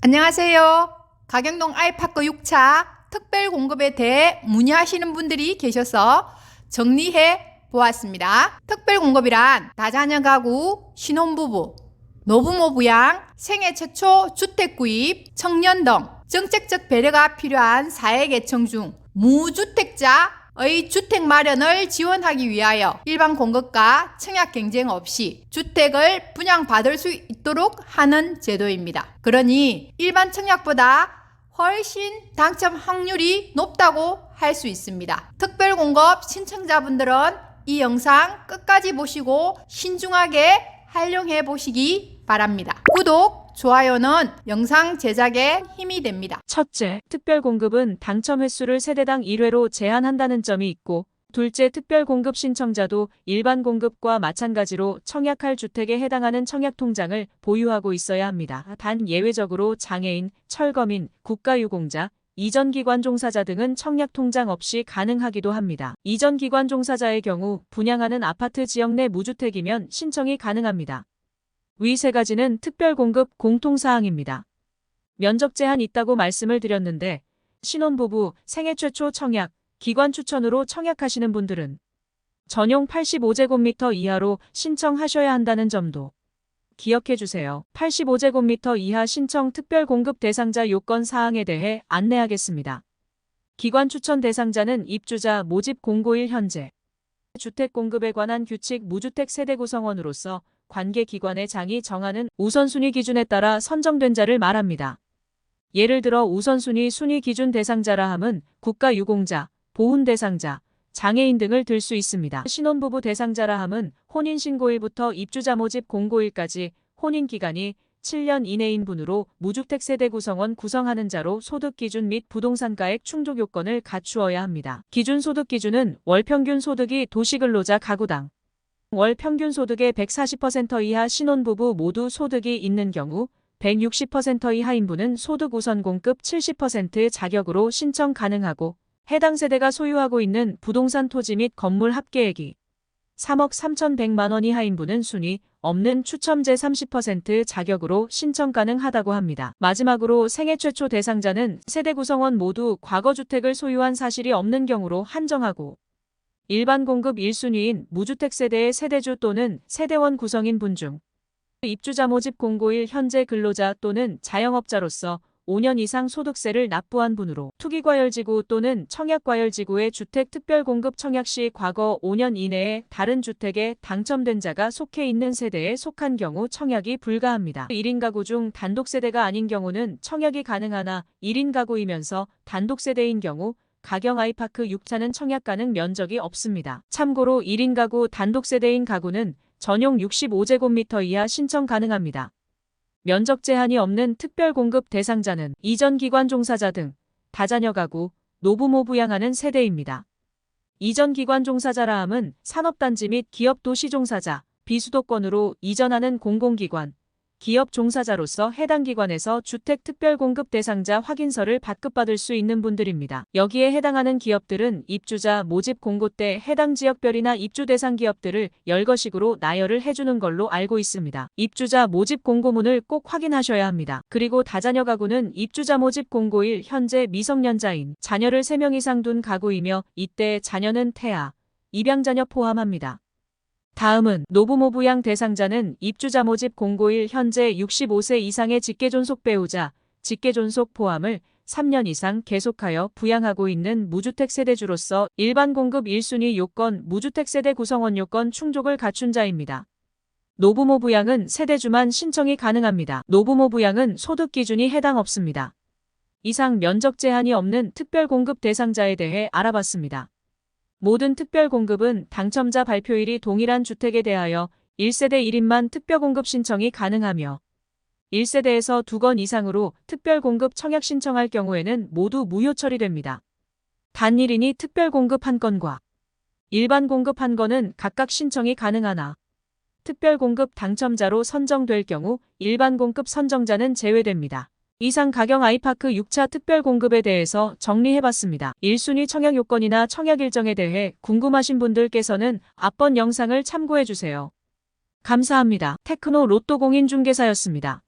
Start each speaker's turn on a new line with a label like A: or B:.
A: 안녕하세요. 가경동 아이파크 6차 특별 공급에 대해 문의하시는 분들이 계셔서 정리해 보았습니다. 특별 공급이란 다자녀 가구, 신혼부부, 노부모 부양, 생애 최초 주택 구입, 청년 등 정책적 배려가 필요한 사회계층 중 무주택자의 주택 마련을 지원하기 위하여 일반 공급과 청약 경쟁 없이 주택을 분양받을 수 있도록 하는 제도입니다. 그러니 일반 청약보다 훨씬 당첨 확률이 높다고 할 수 있습니다. 특별공급 신청자분들은 이 영상 끝까지 보시고 신중하게 활용해 보시기 바랍니다. 구독, 좋아요는 영상 제작에 힘이 됩니다.
B: 첫째, 특별공급은 당첨 횟수를 세대당 1회로 제한한다는 점이 있고, 둘째, 특별공급 신청자도 일반 공급과 마찬가지로 청약할 주택에 해당하는 청약통장을 보유하고 있어야 합니다. 단 예외적으로 장애인, 철거민, 국가유공자, 이전기관 종사자 등은 청약통장 없이 가능하기도 합니다. 이전기관 종사자의 경우 분양하는 아파트 지역 내 무주택이면 신청이 가능합니다. 위 세 가지는 특별공급 공통사항입니다. 면적 제한 있다고 말씀을 드렸는데 신혼부부, 생애 최초 청약, 기관 추천으로 청약하시는 분들은 전용 85제곱미터 이하로 신청하셔야 한다는 점도 기억해 주세요. 85제곱미터 이하 신청 특별공급 대상자 요건 사항에 대해 안내하겠습니다. 기관 추천 대상자는 입주자 모집 공고일 현재 주택 공급에 관한 규칙 무주택 세대 구성원으로서 관계 기관의 장이 정하는 우선순위 기준에 따라 선정된 자를 말합니다. 예를 들어 우선순위 순위 기준 대상자라 함은 국가유공자, 보훈 대상자, 장애인 등을 들 수 있습니다. 신혼부부 대상자라 함은 혼인신고일부터 입주자 모집 공고일까지 혼인기간이 7년 이내인 분으로 무주택 세대 구성원 구성하는 자로 소득기준 및 부동산가액 충족 요건을 갖추어야 합니다. 기준 소득기준은 월평균 소득이 도시근로자 가구당 월 평균 소득의 140% 이하 신혼부부 모두 소득이 있는 경우 160% 이하인 분은 소득 우선 공급 70% 자격으로 신청 가능하고 해당 세대가 소유하고 있는 부동산 토지 및 건물 합계액이 3억 3,100만 원 이하인 분은 순위 없는 추첨제 30% 자격으로 신청 가능하다고 합니다. 마지막으로 생애 최초 대상자는 세대 구성원 모두 과거 주택을 소유한 사실이 없는 경우로 한정하고 일반 공급 1순위인 무주택 세대의 세대주 또는 세대원 구성인 분 중 입주자 모집 공고일 현재 근로자 또는 자영업자로서 5년 이상 소득세를 납부한 분으로 투기과열지구 또는 청약과열지구의 주택 특별공급 청약 시 과거 5년 이내에 다른 주택에 당첨된 자가 속해 있는 세대에 속한 경우 청약이 불가합니다. 1인 가구 중 단독세대가 아닌 경우는 청약이 가능하나 1인 가구이면서 단독세대인 경우 가경 아이파크 6차는 청약 가능 면적이 없습니다. 참고로 1인 가구 단독세대인 가구는 전용 65제곱미터 이하 신청 가능합니다. 면적 제한이 없는 특별공급 대상자는 이전기관 종사자 등 다자녀 가구, 노부모 부양하는 세대입니다. 이전기관 종사자라 함은 산업단지 및 기업 도시 종사자, 비수도권으로 이전하는 공공기관, 기업 종사자로서 해당 기관에서 주택 특별공급 대상자 확인서를 발급받을 수 있는 분들입니다. 여기에 해당하는 기업들은 입주자 모집 공고 때 해당 지역별이나 입주 대상 기업들을 열거식으로 나열을 해주는 걸로 알고 있습니다. 입주자 모집 공고문을 꼭 확인하셔야 합니다. 그리고 다자녀 가구는 입주자 모집 공고일 현재 미성년자인 자녀를 3명 이상 둔 가구이며 이때 자녀는 태아, 입양자녀 포함합니다. 다음은 노부모 부양 대상자는 입주자 모집 공고일 현재 65세 이상의 직계존속 배우자, 직계존속 포함을 3년 이상 계속하여 부양하고 있는 무주택 세대주로서 일반 공급 1순위 요건 무주택 세대 구성원 요건 충족을 갖춘 자입니다. 노부모 부양은 세대주만 신청이 가능합니다. 노부모 부양은 소득 기준이 해당 없습니다. 이상 면적 제한이 없는 특별공급 대상자에 대해 알아봤습니다. 모든 특별공급은 당첨자 발표일이 동일한 주택에 대하여 1세대 1인만 특별공급 신청이 가능하며 1세대에서 2건 이상으로 특별공급 청약 신청할 경우에는 모두 무효 처리됩니다. 단 1인이 특별공급 1건과 일반 공급 1건은 각각 신청이 가능하나 특별공급 당첨자로 선정될 경우 일반 공급 선정자는 제외됩니다. 이상 가경 아이파크 6차 특별공급에 대해서 정리해봤습니다. 1순위 청약 요건이나 청약 일정에 대해 궁금하신 분들께서는 앞번 영상을 참고해주세요. 감사합니다. 테크노 로또 공인중개사였습니다.